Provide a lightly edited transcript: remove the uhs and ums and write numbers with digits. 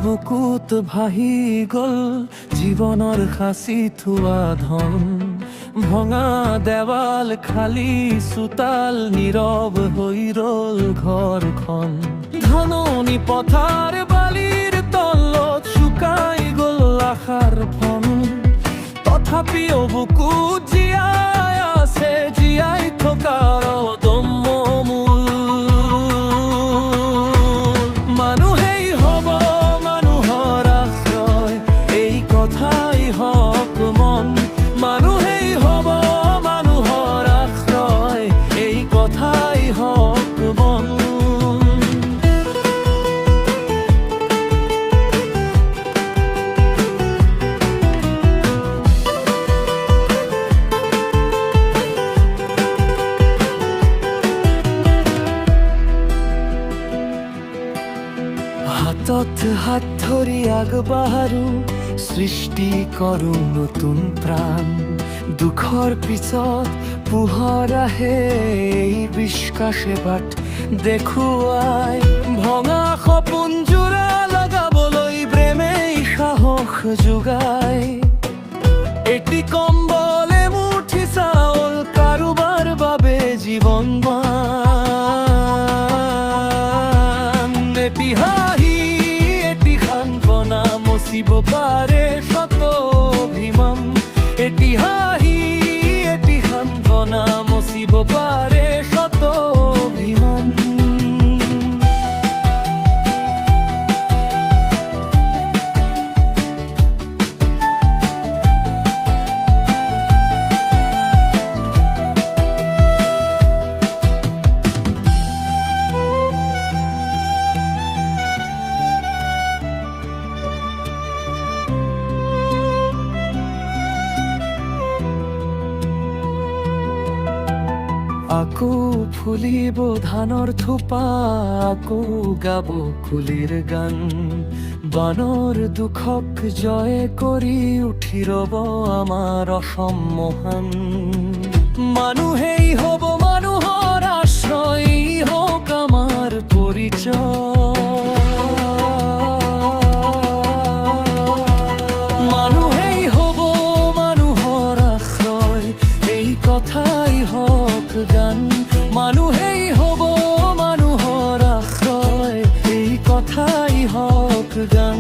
বুকুত ভাহি গল জীৱনৰ সাঁচি থোৱা ধন ভঙা দেৱাল খালী চোতাল নীৰৱ হৈ ৰল ঘৰখন ধাননি পথাৰ বালিৰ তলত শুকাই গল আশাৰ ফল তথাপিও বুকুত জীয়াই আছে জীয়াই থকাৰ অদম্য মূল মানুহেই হ'ব মানুহৰ আশ্ৰয় এই কথাই হক মন মানুহেই হ'ব মানুহৰ আশ্ৰয় এই কথাই হক মন হাতত হাত ধৰি আগবাঢ়ো সৃষ্টি কৰো নতুন প্ৰাণ দুখৰ পিছত পোহৰ আহে এই বিশ্বাসে বাট দেখুৱাই ভঙা সপোন জোৰা লগাবলৈ প্ৰেমেই সাহস যোগায় এটি কম্বলে মুঠি চাউল কাৰোবাৰ বাবে জীৱন এটি হাঁহি এটি সান্ত্বনা মচিব পাৰে শত অভিমান এটি হাঁহি এটি সান্ত্বনা মচিব পাৰে শত অভিমান আকৌ ফুলিব ধানৰ থোপা আকৌ গাব কুলিৰ গান বানৰ দুখক জয় কৰি উঠি ৰব আমাৰ অসম মহান মানুহেই হ'ব মানুহৰ আশ্ৰয় হওক আমাৰ পৰিচয় মানুহেই হ'ব মানুহৰ আশ্ৰয় এই কথাই হক গান মানুহেই হ'ব মানুহৰ আশ্ৰয় এই কথাই হক গান